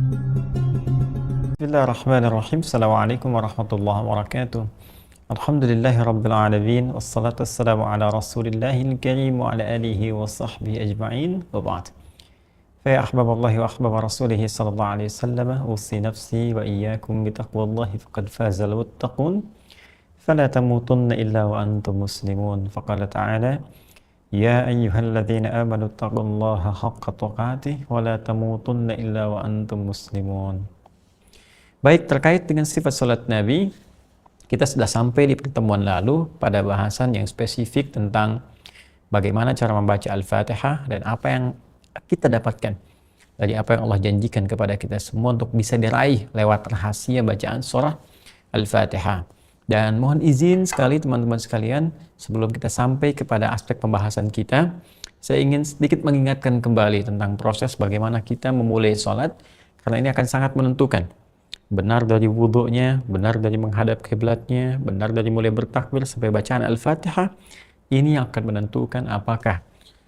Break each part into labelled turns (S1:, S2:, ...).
S1: Bismillahirrahmanirrahim. Assalamualaikum warahmatullahi wabarakatuh. Alhamdulillahi rabbil alamin. Wassalatu wassalamu ala rasulillahil karim wa ala alihi wa sahbihi ajma'in. Wa ba'd. Fa ya ahbaballahi wa ahbaba rasulihi sallallahu alaihi wasallam, usi nafsi wa iyyakum bi taqwallahi faqad fazal muttaqun. Fala tamutunna illa wa antum muslimun. Faqala ta'ala: Ya ayyuhalladzina amanu taqullaha haqqa tuqatih wa la tamutunna illa wa antum muslimun. Baik, terkait dengan sifat salat Nabi, kita sudah sampai di pertemuan lalu pada bahasan yang spesifik tentang bagaimana cara membaca Al-Fatihah dan apa yang kita dapatkan dari apa yang Allah janjikan kepada kita semua untuk bisa diraih lewat rahasia bacaan surah Al-Fatihah. Dan mohon izin sekali teman-teman sekalian, sebelum kita sampai kepada aspek pembahasan kita, saya ingin sedikit mengingatkan kembali tentang proses bagaimana kita memulai sholat, karena ini akan sangat menentukan benar dari wudhunya, benar dari menghadap kiblatnya, benar dari mulai bertakbir sampai bacaan Al-Fatihah. Ini akan menentukan apakah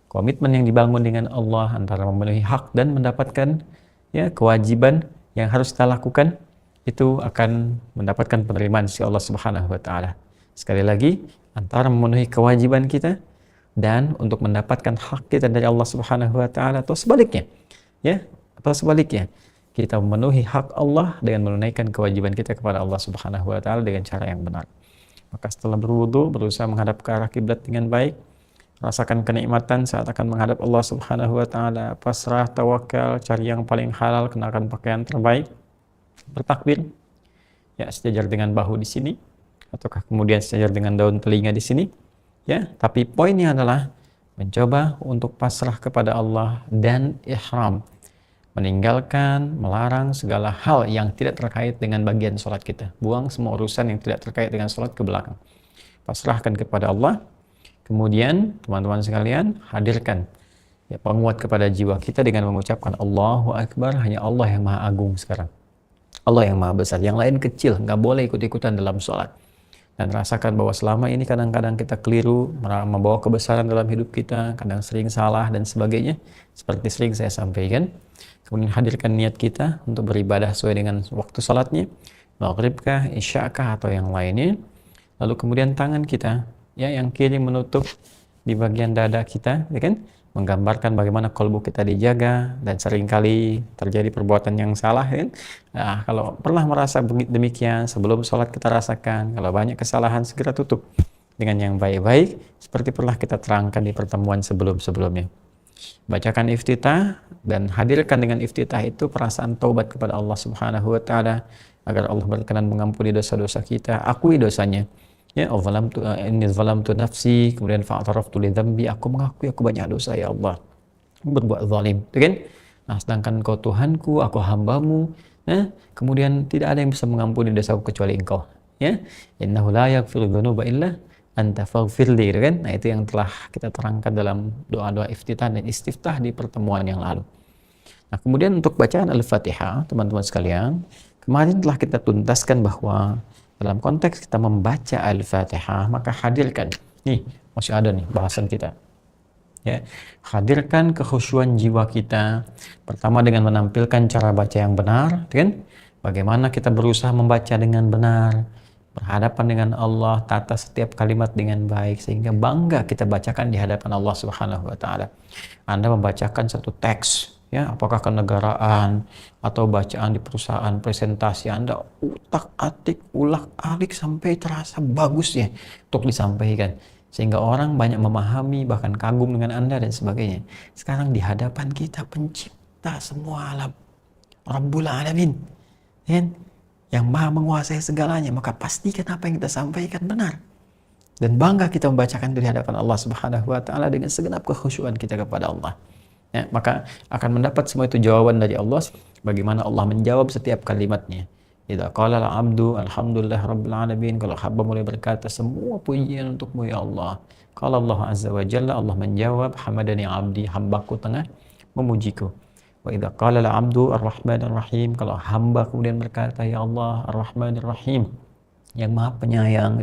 S1: komitmen yang dibangun dengan Allah antara memenuhi hak dan mendapatkan kewajiban yang harus kita lakukan itu akan mendapatkan penerimaan sisi Allah Subhanahu wa taala. Sekali lagi, antara memenuhi kewajiban kita dan untuk mendapatkan hak kita dari Allah Subhanahu wa taala, atau sebaliknya. Kita memenuhi hak Allah dengan menunaikan kewajiban kita kepada Allah Subhanahu wa taala dengan cara yang benar. Maka setelah berwudu, berusaha menghadap ke arah kiblat dengan baik, rasakan kenikmatan saat akan menghadap Allah Subhanahu wa taala, pasrah, tawakal, cari yang paling halal, kenakan pakaian terbaik, bertakbir, sejajar dengan bahu di sini, ataukah kemudian sejajar dengan daun telinga di sini, Tapi poinnya adalah mencoba untuk pasrah kepada Allah dan ihram, meninggalkan, melarang segala hal yang tidak terkait dengan bagian sholat kita. Buang semua urusan yang tidak terkait dengan sholat ke belakang. Pasrahkan kepada Allah. Kemudian, teman-teman sekalian, hadirkan penguat kepada jiwa kita dengan mengucapkan Allahu Akbar. Hanya Allah yang maha agung sekarang. Allah yang maha besar. Yang lain kecil, nggak boleh ikut-ikutan dalam sholat. Dan rasakan bahwa selama ini kadang-kadang kita keliru, membawa kebesaran dalam hidup kita, kadang sering salah dan sebagainya. Seperti sering saya sampaikan. Kemudian hadirkan niat kita untuk beribadah sesuai dengan waktu salatnya, maghribkah, isyakah, atau yang lainnya. Lalu kemudian tangan kita, yang kiri menutup di bagian dada kita, menggambarkan bagaimana kolbu kita dijaga, dan seringkali terjadi perbuatan yang salah, Nah, kalau pernah merasa demikian, sebelum sholat kita rasakan, kalau banyak kesalahan segera tutup dengan yang baik-baik, seperti pernah kita terangkan di pertemuan sebelum-sebelumnya. Bacakan iftitah dan hadirkan dengan iftitah itu perasaan taubat kepada Allah Subhanahu wa taala agar Allah berkenan mengampuni dosa-dosa kita, akui dosanya. Inni zalamtu nafsi, kemudian fa'taraftu li dzambi, aku mengakui aku banyak dosa ya Allah, berbuat zalim, Nah, sedangkan Engkau Tuhanku, aku hambamu, kemudian tidak ada yang bisa mengampuni dosaku kecuali Engkau, Innahu la yaghfiru dzunuba illa anta faghfirli, Nah, itu yang telah kita terangkan dalam doa-doa iftitah dan istiftah di pertemuan yang lalu. Nah, kemudian untuk bacaan Al-Fatihah, teman-teman sekalian, kemarin telah kita tuntaskan bahwa dalam konteks kita membaca Al-Fatihah, maka hadirkan, masih ada bahasan kita. Hadirkan kekhusyuan jiwa kita, pertama dengan menampilkan cara baca yang benar, bagaimana kita berusaha membaca dengan benar, berhadapan dengan Allah, tata setiap kalimat dengan baik sehingga bangga kita bacakan di hadapan Allah Subhanahu wa taala. Anda membacakan satu teks, apakah kenegaraan atau bacaan di perusahaan, presentasi, Anda utak-atik, ulak-alik sampai terasa bagus untuk disampaikan sehingga orang banyak memahami, bahkan kagum dengan Anda dan sebagainya. Sekarang di hadapan kita pencipta semua alam, Rabbul Alamin, yang maha menguasai segalanya, maka pastikan apa yang kita sampaikan benar dan bangga kita membacakan di hadapan Allah Subhanahu wa taala dengan segenap kekhusyuan kita kepada Allah. Maka akan mendapat semua itu jawaban dari Allah, bagaimana Allah menjawab setiap kalimatnya. Idza qala al-'abdu alhamdulillah rabbil alamin, kalau hamba mulai berkata semua pujian untukmu ya Allah, qala Allah azza wa jalla, Allah menjawab hamadani 'abdi, hambaku tengah memujiku. Wa idza qala al-'abdu ar-rahmanir rahim, kalau hamba kemudian berkata ya Allah ar-rahmanir rahim, yang maha penyayang,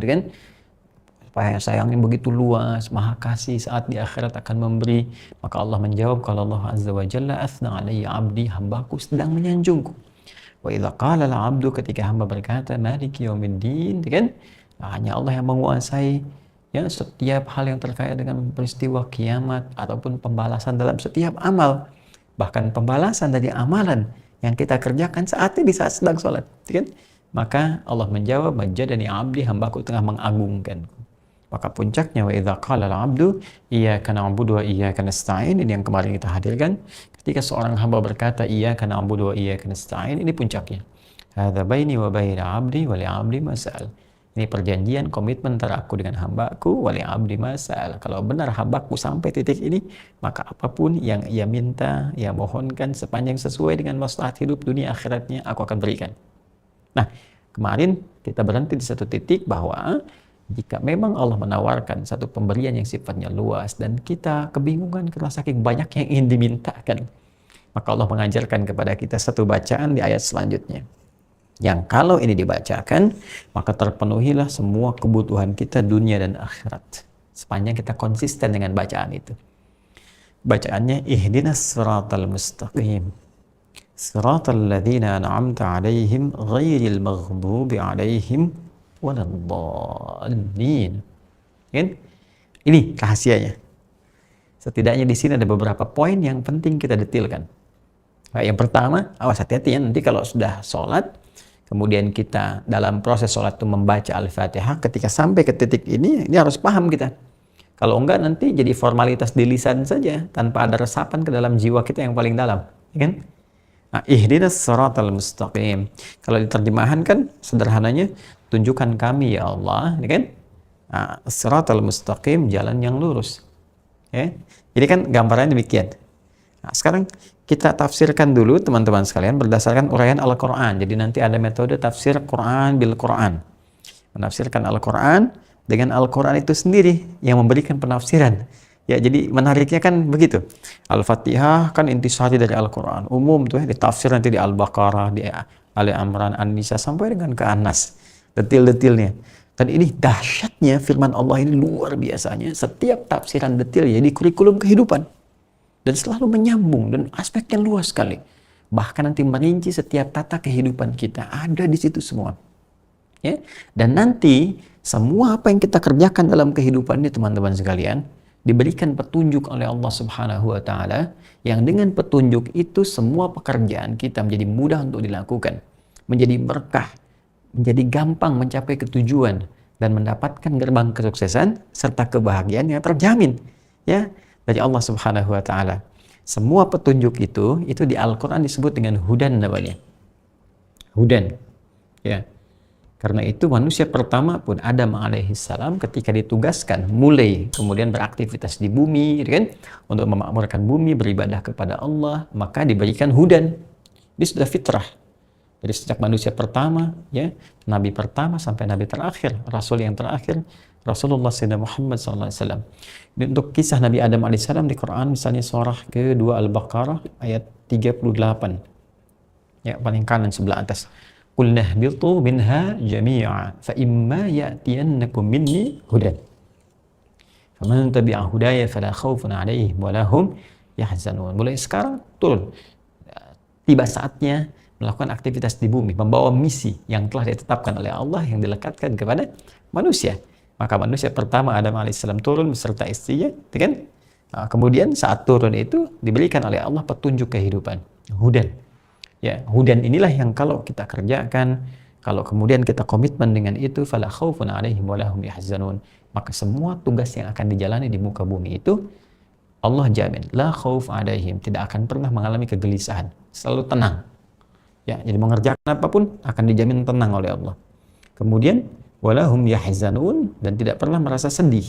S1: sayangnya begitu luas, maha kasih, saat di akhirat akan memberi. Maka Allah menjawab, kalau Allah Azza wa Jalla, athna alayya abdi, hambaku sedang menyanjungku. Wa idza qala al-'abdu, ketika hamba berkata maliki yaumiddin, kan? Hanya Allah yang menguasai ya setiap hal yang terkait dengan peristiwa kiamat ataupun pembalasan dalam setiap amal. Bahkan pembalasan dari amalan yang kita kerjakan saat ini, saat sedang sholat, kan? Maka Allah menjawab, majadani abdi, hambaku tengah mengagungkanku. Maka puncaknya, wa idza qala al-'abdu iyyaka na'budu wa iyyaka nasta'in, ini yang kemarin kita hadirkan. Ketika seorang hamba berkata iyyaka na'budu wa iyyaka nasta'in, ini puncaknya. Hadza baini wa baina 'abdi wa li 'abdi ma sa'al. Ini perjanjian, komitmen antara aku dengan hambaku, wa li 'abdi ma sa'al. Kalau benar hambaku sampai titik ini, maka apapun yang ia minta, ia mohonkan sepanjang sesuai dengan maslahat hidup dunia akhiratnya, aku akan berikan. Nah, kemarin kita berhenti di satu titik bahwa jika memang Allah menawarkan satu pemberian yang sifatnya luas dan kita kebingungan karena saking banyak yang ingin dimintakan, maka Allah mengajarkan kepada kita satu bacaan di ayat selanjutnya, yang kalau ini dibacakan maka terpenuhilah semua kebutuhan kita dunia dan akhirat, sepanjang kita konsisten dengan bacaan itu. Bacaannya, ihdinas siratal mustaqim siratal ladzina an'amta 'alaihim ghairil maghdubi 'alaihim waladdallin. Kan? Ini rahasianya. Setidaknya di sini ada beberapa poin yang penting kita detilkan. Nah, yang pertama, awas hati-hati ya, nanti kalau sudah sholat, kemudian kita dalam proses sholat itu membaca Al-Fatihah, ketika sampai ke titik ini harus paham kita. Kalau enggak nanti jadi formalitas di lisan saja, tanpa ada resapan ke dalam jiwa kita yang paling dalam. Kan? Nah, ihdinas siratal mustaqim. Kalau diterjemahan kan sederhananya, tunjukkan kami ya Allah, kan? Nah, siratal mustaqim, jalan yang lurus. Ya. Jadi kan gambarannya demikian. Nah, sekarang kita tafsirkan dulu teman-teman sekalian berdasarkan uraian Al-Quran. Jadi nanti ada metode tafsir Quran bil Quran. Menafsirkan Al-Quran dengan Al-Quran itu sendiri yang memberikan penafsiran. Ya, jadi menariknya kan begitu. Al-Fatihah kan intisari dari Al-Quran. Umum tuh ya, ditafsir nanti di Al-Baqarah, di Ali Imran, An-Nisa, sampai dengan ke An-Nas. Detil-detilnya. Dan ini dahsyatnya firman Allah ini luar biasanya. Setiap tafsiran detil jadi kurikulum kehidupan. Dan selalu menyambung dan aspeknya luas sekali. Bahkan nanti merinci setiap tata kehidupan kita. Ada di situ semua. Ya? Dan nanti semua apa yang kita kerjakan dalam kehidupan ini teman-teman sekalian, diberikan petunjuk oleh Allah Subhanahu wa Ta'ala, yang dengan petunjuk itu semua pekerjaan kita menjadi mudah untuk dilakukan, menjadi berkah, menjadi gampang mencapai ketujuan dan mendapatkan gerbang kesuksesan serta kebahagiaan yang terjamin ya dari Allah Subhanahu wa Ta'ala. Semua petunjuk itu di Al-Quran disebut dengan hudan namanya. Hudan. Ya. Karena itu manusia pertama pun Adam alaihissalam ketika ditugaskan mulai kemudian beraktivitas di bumi, kan, untuk memakmurkan bumi, beribadah kepada Allah, maka diberikan hudan. Ini sudah fitrah. Dari sejak manusia pertama, ya, nabi pertama sampai nabi terakhir, rasul yang terakhir, Rasulullah Sayyidina Muhammad SAW. Ini untuk kisah Nabi Adam alaihissalam di Quran, misalnya surah kedua Al-Baqarah ayat 38. Ya, paling kanan sebelah atas. Qul nahbitu minha jami'a fa imma ya'tiyannakum minni hudan faman tabi'a hudaya fala khaufun 'alaihim wa lahum yahzanun. Mulai sekarang turun, tiba saatnya melakukan aktivitas di bumi, membawa misi yang telah ditetapkan oleh Allah yang dilekatkan kepada manusia. Maka manusia pertama Adam alaihissalam turun beserta istrinya, kan? Nah, kemudian saat turun itu diberikan oleh Allah petunjuk kehidupan, hudan. Ya, hudan inilah yang kalau kita kerjakan, kalau kemudian kita komitmen dengan itu, fala khaufun 'alaihim wa lahum yahzanun, maka semua tugas yang akan dijalani di muka bumi itu Allah jamin, la khauf 'alaihim, tidak akan pernah mengalami kegelisahan, selalu tenang. Ya, jadi mengerjakan apapun akan dijamin tenang oleh Allah. Kemudian walahum yahzanun, dan tidak pernah merasa sedih.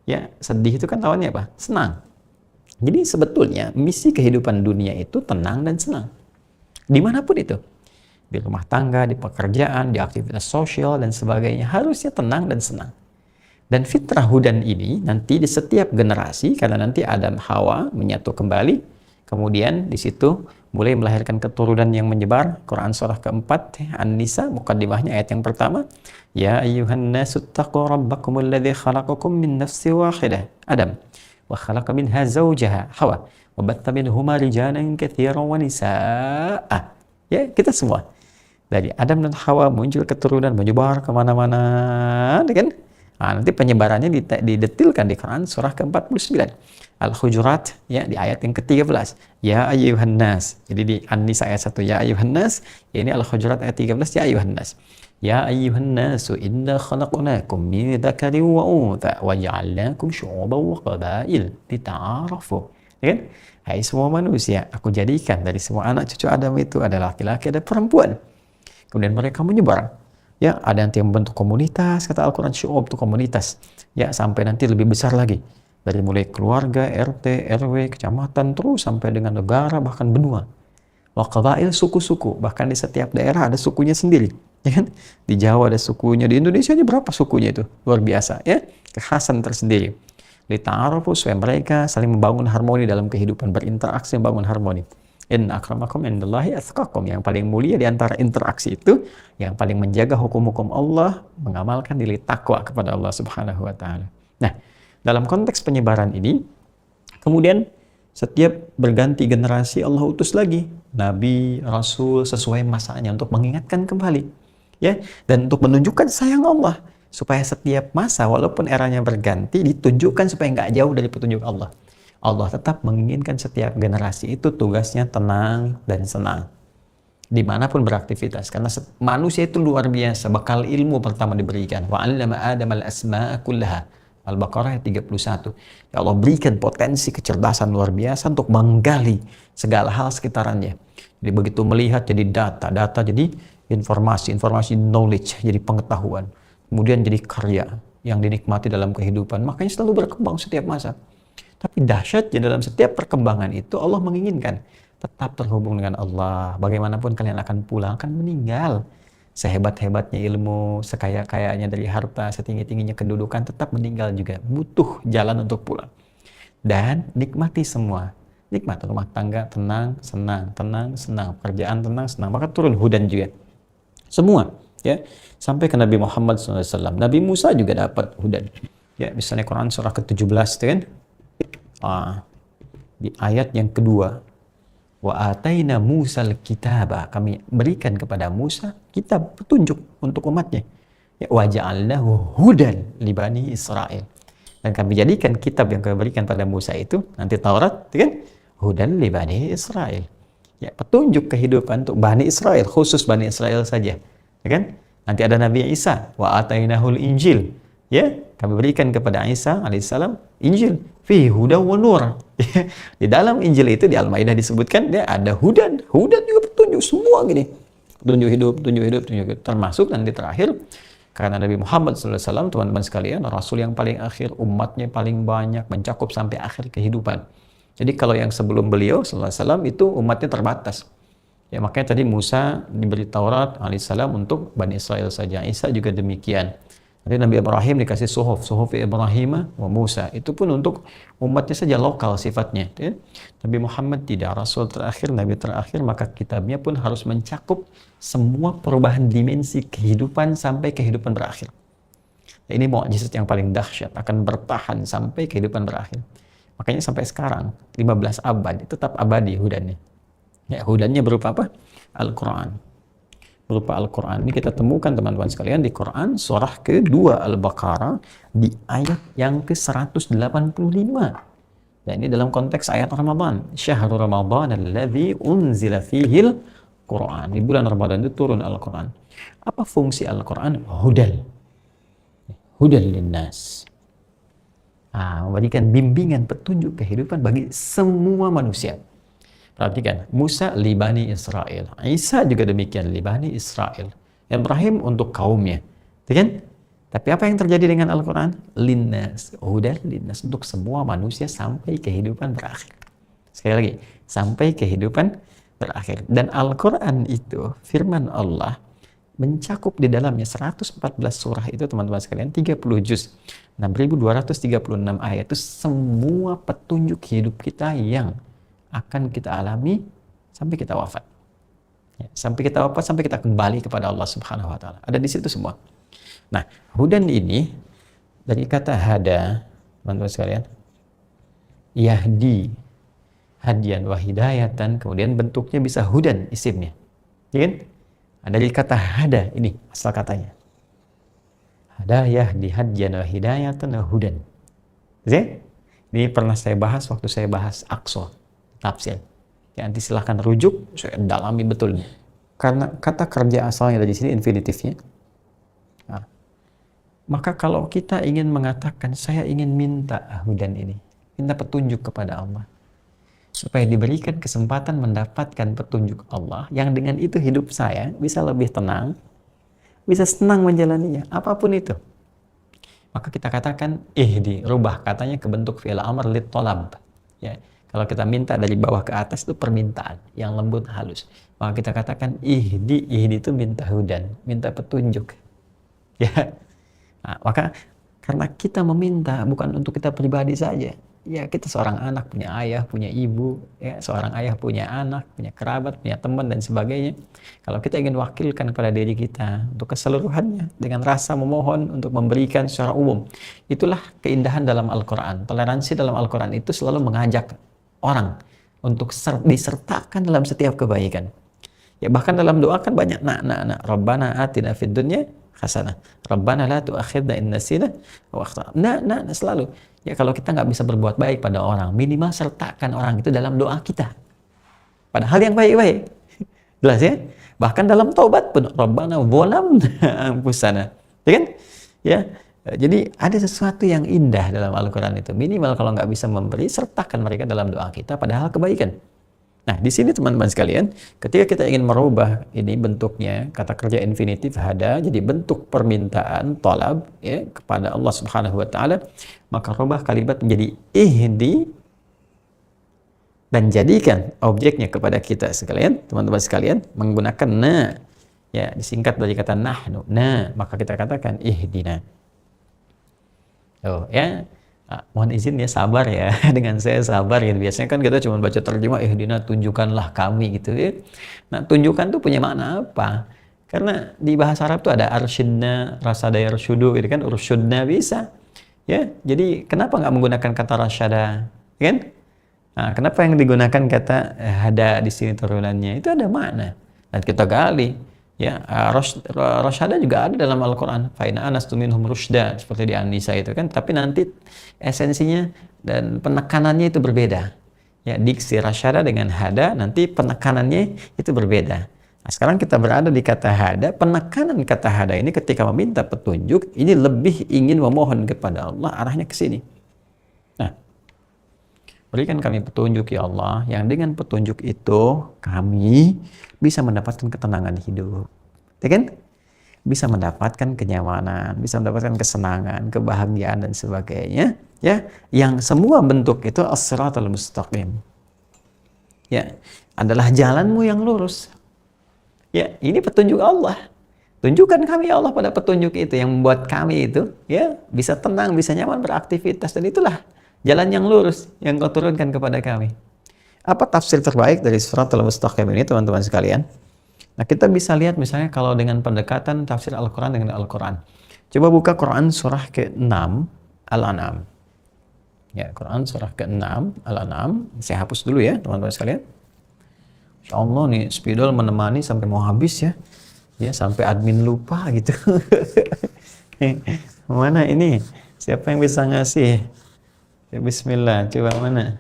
S1: Ya, sedih itu kan lawannya apa? Senang. Jadi sebetulnya misi kehidupan dunia itu tenang dan senang. Dimanapun itu, di rumah tangga, di pekerjaan, di aktivitas sosial dan sebagainya, harusnya tenang dan senang. Dan fitrah hudan ini nanti di setiap generasi, karena nanti Adam Hawa menyatu kembali, kemudian di situ mulai melahirkan keturunan yang menyebar. Quran surah keempat, An-Nisa, mukaddimahnya ayat yang pertama. Ya ayyuhan nasu taqu rabbakumul ladzi khalaqakum min nafsin wahidah, Adam, wa khalaqa minha zawjaha, Hawa, wa batha minhuma rijalan katsiran wa nisaa. Ya, kita semua. Dari Adam dan Hawa muncul keturunan, menyebar kemana-mana, kan? Nanti penyebarannya didetilkan di Quran surah ke-49. Al-Hujurat, ya, di ayat yang ke-13. Ya ayyuhan nas. Jadi di An-Nisa ayat 1, ya ayyuhan nas. Ini Al-Hujurat ayat 13, ya ayyuhan nas. Ya ayyuhan nasu inna khalaqnakum min dzakarin wa untha wa ja'alnakum syu'uban wa qabail lita'arafu. Ya kan? Hai semua manusia, aku jadikan dari semua anak cucu Adam itu ada laki-laki, ada perempuan. Kemudian mereka menyebar. Ya, ada nanti yang membentuk komunitas, kata Al-Quran, syu'ub itu komunitas. Ya, sampai nanti lebih besar lagi. Dari mulai keluarga, RT, RW, kecamatan, terus sampai dengan negara, bahkan benua. Wa qabail, suku-suku. Bahkan di setiap daerah ada sukunya sendiri. Ya kan? Di Jawa ada sukunya, di Indonesia aja berapa sukunya itu? Luar biasa, ya. Kekhasan tersendiri. Lita'arafu, supaya mereka saling membangun harmoni dalam kehidupan, berinteraksi, membangun harmoni. Inna akramakum indallahi atqakum, yang paling mulia di antara interaksi itu, yang paling menjaga hukum-hukum Allah, mengamalkan diri takwa kepada Allah Subhanahu wa taala. Nah, dalam konteks penyebaran ini, kemudian setiap berganti generasi Allah utus lagi nabi, rasul sesuai masanya untuk mengingatkan kembali, ya, dan untuk menunjukkan sayang Allah, supaya setiap masa walaupun eranya berganti ditunjukkan supaya nggak jauh dari petunjuk Allah. Allah tetap menginginkan setiap generasi itu tugasnya tenang dan senang dimanapun beraktivitas, karena manusia itu luar biasa. Bekal ilmu pertama diberikan, wa 'allama Adam al-asma'a kullaha, Al-Baqarah ayat 31. Ya Allah berikan potensi kecerdasan luar biasa untuk menggali segala hal sekitarannya. Jadi begitu melihat jadi data jadi informasi knowledge jadi pengetahuan, kemudian jadi karya yang dinikmati dalam kehidupan. Makanya selalu berkembang setiap masa. Tapi dahsyatnya dalam setiap perkembangan itu Allah menginginkan tetap terhubung dengan Allah. Bagaimanapun kalian akan pulang, akan meninggal. Sehebat-hebatnya ilmu, sekaya-kayanya dari harta, setinggi-tingginya kedudukan, tetap meninggal juga. Butuh jalan untuk pulang. Dan nikmati semua. Nikmat rumah tangga, tenang, senang, tenang, senang. Pekerjaan tenang, senang. Maka turun hudan juga. Semua, ya. Sampai ke Nabi Muhammad SAW. Nabi Musa juga dapat hudan. Ya, misalnya Quran surah ke-17 itu kan. Di ayat yang kedua, wa ataina Musal kitaba, kami berikan kepada Musa kitab petunjuk untuk umatnya, ya, wa ja'alnahu hudan li bani Israil, dan kami jadikan kitab yang kami berikan pada Musa itu nanti Taurat, kan, hudan li bani Israil, ya, petunjuk kehidupan untuk Bani Israel, khusus Bani Israel saja, ya kan. Nanti ada Nabi Isa, wa atainahul Injil, ya, kami berikan kepada Isa alaihissalam Injil, fi huda wa nur. Di dalam Injil itu di Al-Maidah disebutkan dia ada hudan juga petunjuk semua gini. Petunjuk hidup. Termasuk nanti terakhir, karena Nabi Muhammad SAW, teman-teman sekalian, Rasul yang paling akhir, umatnya paling banyak, mencakup sampai akhir kehidupan. Jadi kalau yang sebelum beliau SAW itu umatnya terbatas. Ya, makanya tadi Musa diberi Taurat alaihissalam untuk Bani Israel saja. Isa juga demikian. Nanti Nabi Ibrahim dikasih suhuf Ibrahim wa Musa, itu pun untuk umatnya saja, lokal sifatnya, ya. Nabi Muhammad tidak, Rasul terakhir, Nabi terakhir, maka kitabnya pun harus mencakup semua perubahan dimensi kehidupan sampai kehidupan berakhir. Ini mukjizat yang paling dahsyat, akan bertahan sampai kehidupan berakhir. Makanya sampai sekarang 15 abad tetap abadi hudannya. Ya, hudannya berupa apa? Al-Quran. Berupa Al-Quran. Ini kita temukan teman-teman sekalian di Quran surah ke-2 Al-Baqarah di ayat yang ke-185. Dan ini dalam konteks ayat Ramadan. Syahrul Ramadan alladzi unzila fihil Quran. Di bulan Ramadan itu turun Al-Quran. Apa fungsi Al-Quran? Hudan linnas. Memberikan bimbingan, petunjuk kehidupan bagi semua manusia. Perhatikan, Musa li Bani Israel, Isa juga demikian li Bani Israel, Ibrahim untuk kaumnya, kan? Tapi apa yang terjadi dengan Al-Quran? Linnas, hudan linnas, untuk semua manusia sampai kehidupan berakhir. Sekali lagi, sampai kehidupan berakhir. Dan Al-Quran itu firman Allah, mencakup di dalamnya 114 surah itu teman-teman sekalian, 30 juz, 6.236 ayat, itu semua petunjuk hidup kita yang akan kita alami sampai kita wafat. Ya, sampai kita wafat, sampai kita kembali kepada Allah Subhanahu wa taala. Ada di situ semua. Nah, hudan ini dari kata hada, teman-teman sekalian. Yahdi, hadian wa hidayatan, kemudian bentuknya bisa hudan isimnya. Ya kan? Dari kata hada ini asal katanya. Hada yahdi hadian wa hidayatan wa hudan. Ya? Ini pernah saya bahas waktu saya bahas Aqsa tafsir. Ya, nanti silahkan rujuk, saya dalami betul. Karena kata kerja asalnya dari sini infinitifnya. Nah, maka kalau kita ingin mengatakan, saya ingin minta hudan ini, minta petunjuk kepada Allah, supaya diberikan kesempatan mendapatkan petunjuk Allah, yang dengan itu hidup saya bisa lebih tenang, bisa senang menjalaninya, apapun itu. Maka kita katakan, rubah katanya ke bentuk fi'il amr lit talab. Ya. Kalau kita minta dari bawah ke atas itu permintaan yang lembut halus. Maka kita katakan ihdi itu minta hudan, minta petunjuk. Ya. Nah, maka karena kita meminta bukan untuk kita pribadi saja. Ya, kita seorang anak punya ayah, punya ibu, ya, seorang ayah punya anak, punya kerabat, punya teman dan sebagainya. Kalau kita ingin wakilkan kepada diri kita untuk keseluruhannya dengan rasa memohon untuk memberikan secara umum. Itulah keindahan dalam Al-Qur'an. Toleransi dalam Al-Qur'an itu selalu mengajak orang untuk disertakan dalam setiap kebaikan. Ya, bahkan dalam doa kan banyak Rabbana atina fid dunya hasanah. Rabbana la tu'akhidna in nasina wa akhtana. Selalu. Ya, kalau kita nggak bisa berbuat baik pada orang, minimal sertakan orang itu dalam doa kita. Padahal yang baik-baik. Jelas ya? Bahkan dalam taubat pun Rabbana zalamna anfusana. Ya kan? Ya. Jadi ada sesuatu yang indah dalam Al-Quran itu. Minimal kalau nggak bisa memberi, sertakan mereka dalam doa kita padahal kebaikan. Nah, di sini teman-teman sekalian, ketika kita ingin merubah ini bentuknya, kata kerja infinitif hada, jadi bentuk permintaan, talab, ya, kepada Allah Subhanahu wa taala, maka rubah kalimat menjadi ihdi dan jadikan objeknya kepada kita sekalian, teman-teman sekalian, menggunakan na. Ya, disingkat dari kata nahnu, na, maka kita katakan ihdina. Oh ya, mohon izin ya, sabar ya dengan saya, sabar ya. Biasanya kan kita cuma baca terjemah ihdina, tunjukkanlah kami gitu ya. Nah, tunjukkan tuh punya makna apa? Karena di bahasa Arab tuh ada arsyidna, rasada yarshudu gitu kan, ursyudna bisa. Ya, jadi kenapa nggak menggunakan kata rasyada, kan? Nah, kenapa yang digunakan kata hada di sini turunannya? Itu ada makna. Dan kita gali. Ya, rasyada juga ada dalam Al-Quran. Fa'ina anastu minhum rusyda, seperti di An-Nisa itu kan. Tapi nanti esensinya dan penekanannya itu berbeda. Ya, diksi rasyada dengan hada, nanti penekanannya itu berbeda. Nah, sekarang kita berada di kata hada. Penekanan kata hada ini ketika meminta petunjuk, ini lebih ingin memohon kepada Allah, arahnya ke sini. Nah, berikan kami petunjuk ya Allah, yang dengan petunjuk itu kami bisa mendapatkan ketenangan hidup, ya kan? Bisa mendapatkan kenyamanan, bisa mendapatkan kesenangan, kebahagiaan dan sebagainya, ya. Yang semua bentuk itu as-siratal mustaqim. Ya, adalah jalanmu yang lurus. Ya, ini petunjuk Allah. Tunjukkan kami ya Allah pada petunjuk itu yang membuat kami itu ya bisa tenang, bisa nyaman beraktivitas, dan itulah jalan yang lurus yang kau turunkan kepada kami. Apa tafsir terbaik dari siratal mustaqim ini, teman-teman sekalian? Nah, kita bisa lihat misalnya kalau dengan pendekatan tafsir Al-Quran dengan Al-Quran. Coba buka Quran surah ke-6 Al-An'am. Ya, Quran surah ke-6 Al-An'am. Saya hapus dulu ya, teman-teman sekalian. Insya Allah nih, spidol menemani sampai mau habis ya. Ya, sampai admin lupa gitu. Mana ini? Siapa yang bisa ngasih? Ya, bismillah, coba mana?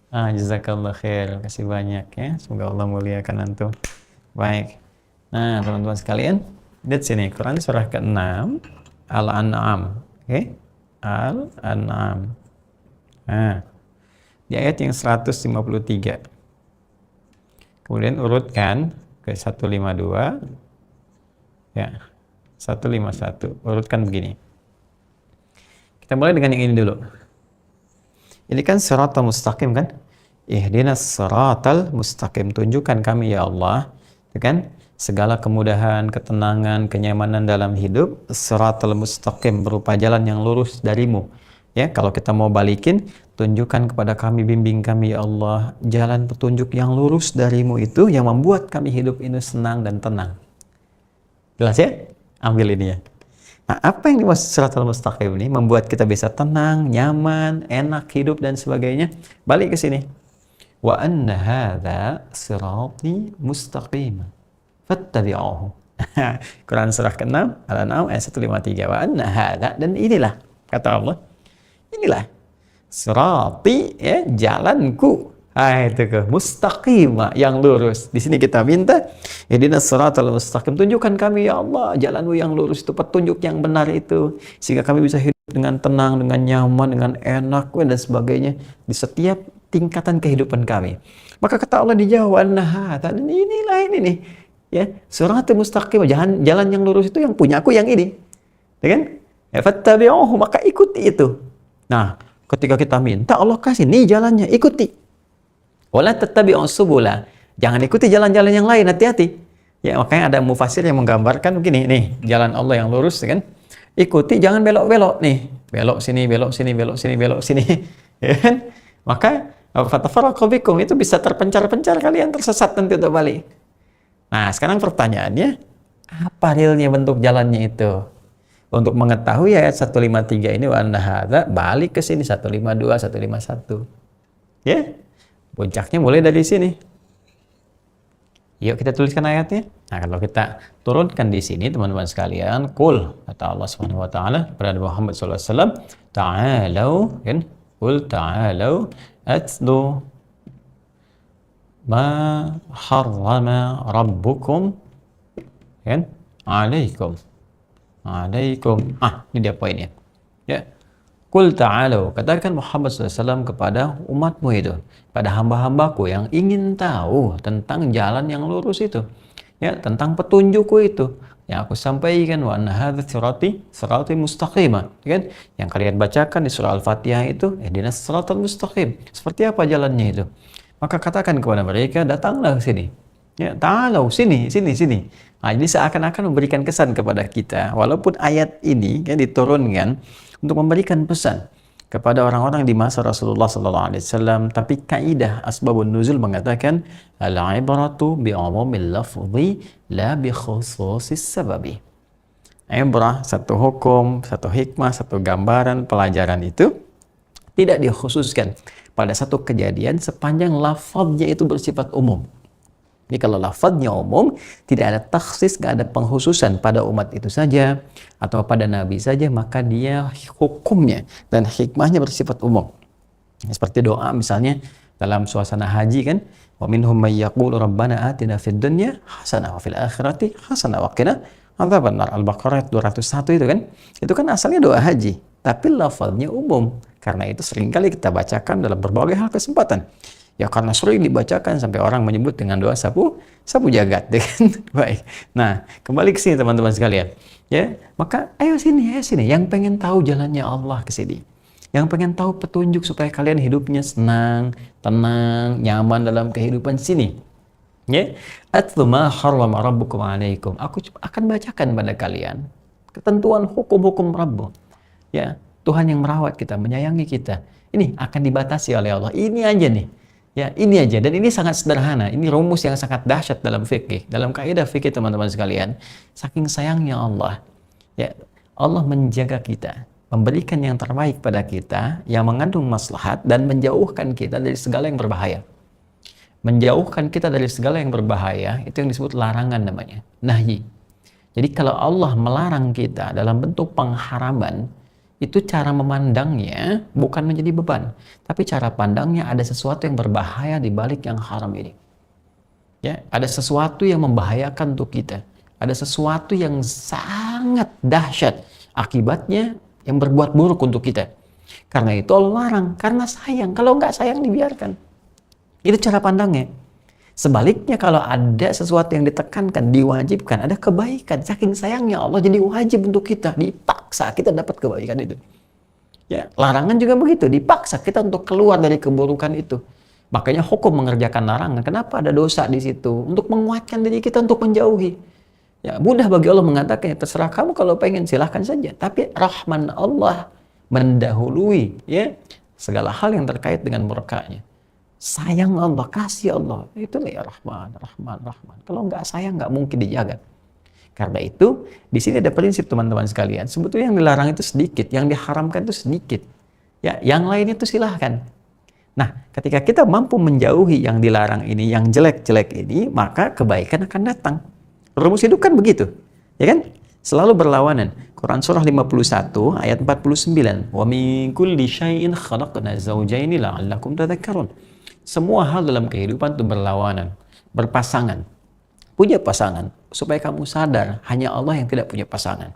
S1: Jazakallah khair, kasih banyak ya. Semoga Allah muliakan antum. Baik. Nah, teman-teman sekalian, lihat sini Quran surah ke-6 Al-An'am. Oke? Al-An'am. Nah, di ayat yang 153. Kemudian urutkan ke 152. Ya. 151. Urutkan begini. Kita mulai dengan yang ini dulu. Ini kan siratal mustaqim kan? Ihdinas siratal mustaqim. Tunjukkan kami ya Allah, kan? Segala kemudahan, ketenangan, kenyamanan dalam hidup, siratal mustaqim berupa jalan yang lurus darimu. Ya, kalau kita mau balikin, tunjukkan kepada kami, bimbing kami ya Allah, jalan petunjuk yang lurus darimu itu yang membuat kami hidup ini senang dan tenang. Jelas ya? Ambil ini ya. Nah, apa yang dimaksud Shiratal Mustaqim ini? Membuat kita bisa tenang, nyaman, enak hidup dan sebagainya. Balik ke sini. Wa anna hadza sirati mustaqim fattabi'uhu. Quran surah ke-6 Al-An'am ayat 153. Wa anna hadza, dan inilah kata Allah, inilah sirati, ya, jalanku. Itu ke mustaqima, yang lurus. Di sini kita minta ihdinas siratal mustaqim, tunjukkan kami ya Allah jalanmu yang lurus itu, petunjuk yang benar itu, sehingga kami bisa hidup dengan tenang, dengan nyaman, dengan enak dan sebagainya di setiap tingkatan kehidupan kami. Maka kata Allah dijawab, nah, dan inilah ini nih, ya, siratal mustaqim, jalan yang lurus itu yang punya aku yang ini, ya kan? Fattabi'uhu, maka ikuti itu. Nah, ketika kita minta, Allah kasih nih jalannya, ikuti. Wala tattabi'us subula, jangan ikuti jalan-jalan yang lain, hati-hati. Ya, makanya ada mufasir yang menggambarkan begini, nih, jalan Allah yang lurus, kan? Ikuti, jangan belok-belok nih. Belok sini, belok sini, belok sini, belok sini. Ya kan? Maka fatafarraqu bikum, itu bisa terpencar-pencar, kalian tersesat nanti untuk balik. Nah, sekarang pertanyaannya, apa realnya bentuk jalannya itu? Untuk mengetahui ayat 153 ini, wa anna hadza, balik ke sini 152, 151. Ya? Puncaknya mulai dari sini. Yuk kita tuliskan ayatnya. Nah, kalau kita turunkan di sini, teman-teman sekalian, qul, kata Allah Subhanahu wa taala kepada Muhammad sallallahu alaihi wasallam, ta'alu, kan? Qul ta'alu atlu ma harrama rabbukum, kan? Alaikum. Ini dia poinnya. Ya. Qul ta'alu, katakan Muhammad SAW kepada umatmu itu, pada hamba-hambaku yang ingin tahu tentang jalan yang lurus itu, ya, tentang petunjukku itu yang aku sampaikan, wa anna hadza sirati mustaqimah, kan? Yang kalian bacakan di surah Al-Fatihah itu, ihdinas siratal mustaqim. Seperti apa jalannya itu? Maka katakan kepada mereka, datanglah ke sini. Ya, ta'alu, sini. Nah, jadi seakan-akan memberikan kesan kepada kita, walaupun ayat ini kan diturunkan untuk memberikan pesan kepada orang-orang di masa Rasulullah SAW, tapi kaidah asbabun nuzul mengatakan al-ibratu bi'umumil lafzi la bi khususis sababi. Ibrah, satu hukum, satu hikmah, satu gambaran, pelajaran itu tidak dikhususkan pada satu kejadian sepanjang lafaznya itu bersifat umum. Jadi kalau lafadznya umum, tidak ada takhsis, tidak ada pengkhususan pada umat itu saja atau pada nabi saja, maka dia hukumnya dan hikmahnya bersifat umum. Seperti doa misalnya dalam suasana haji, kan, wa minhum may yaqulu rabbana atina fid dunya hasanah wa fil akhirati hasanah wa qina adzabannar. Al-Baqarah 201 itu kan. Itu kan asalnya doa haji, tapi lafadznya umum. Karena itu seringkali kita bacakan dalam berbagai hal kesempatan. Ya, karena sering dibacakan sampai orang menyebut dengan doa sapu jagat, kan? Baik. Nah, kembali ke sini teman-teman sekalian. Ya, maka ayo sini. Yang pengen tahu jalannya Allah ke sini. Yang pengen tahu petunjuk supaya kalian hidupnya senang, tenang, nyaman dalam kehidupan sini. Ya, atlu ma harrama rabbukum alaikum. Aku akan bacakan pada kalian ketentuan hukum-hukum Rabbu. Ya, Tuhan yang merawat kita, menyayangi kita. Ini akan dibatasi oleh Allah. Ini aja nih. Ya, ini aja, dan ini sangat sederhana. Ini rumus yang sangat dahsyat dalam fikih, dalam kaidah fikih teman-teman sekalian. Saking sayangnya Allah, ya, Allah menjaga kita, memberikan yang terbaik pada kita, yang mengandung maslahat dan menjauhkan kita dari segala yang berbahaya. Menjauhkan kita dari segala yang berbahaya itu yang disebut larangan namanya, nahyi. Jadi kalau Allah melarang kita dalam bentuk pengharaman, itu cara memandangnya bukan menjadi beban, tapi cara pandangnya ada sesuatu yang berbahaya di balik yang haram ini. Ya, ada sesuatu yang membahayakan untuk kita. Ada sesuatu yang sangat dahsyat akibatnya yang berbuat buruk untuk kita. Karena itu Allah larang, karena sayang. Kalau nggak sayang dibiarkan. Itu cara pandangnya. Sebaliknya kalau ada sesuatu yang ditekankan, diwajibkan, ada kebaikan, saking sayangnya Allah jadi wajib untuk kita, dipaksa kita dapat kebaikan itu. Ya, larangan juga begitu, dipaksa kita untuk keluar dari keburukan itu. Makanya hukum mengerjakan larangan. Kenapa ada dosa di situ? Untuk menguatkan diri kita untuk menjauhi. Ya, mudah bagi Allah mengatakan, terserah kamu kalau pengen silahkan saja. Tapi rahman Allah mendahului, ya, segala hal yang terkait dengan murkanya. Sayang Allah, kasih Allah, itu ya Rahman, Rahman, Rahman. Kalau nggak sayang, nggak mungkin dijaga. Karena itu, di sini ada prinsip teman-teman sekalian. Sebetulnya yang dilarang itu sedikit, yang diharamkan itu sedikit. Ya, yang lain itu silahkan. Nah, ketika kita mampu menjauhi yang dilarang ini, yang jelek-jelek ini, maka kebaikan akan datang. Rumus hidup kan begitu, ya kan? Selalu berlawanan. Quran surah 51 ayat 49. Wa min kulli syai'in khalaqna zawjaini la'allakum tadhakkarun. Semua hal dalam kehidupan itu berlawanan, berpasangan. Punya pasangan supaya kamu sadar hanya Allah yang tidak punya pasangan.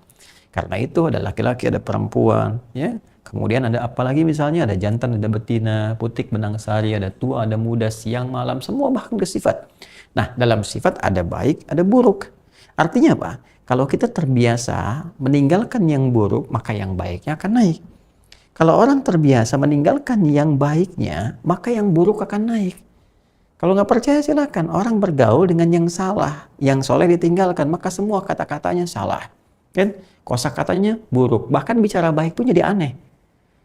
S1: Karena itu ada laki-laki, ada perempuan, ya. Kemudian ada apalagi misalnya ada jantan, ada betina, putik, benang sari, ada tua, ada muda, siang, malam, semua bahkan ke sifat. Nah, dalam sifat ada baik, ada buruk. Artinya apa? Kalau kita terbiasa meninggalkan yang buruk, maka yang baiknya akan naik. Kalau orang terbiasa meninggalkan yang baiknya, maka yang buruk akan naik. Kalau nggak percaya silakan. Orang bergaul dengan yang salah, yang soleh ditinggalkan, maka semua kata-katanya salah. Kan? Kosakatanya buruk. Bahkan bicara baik pun jadi aneh.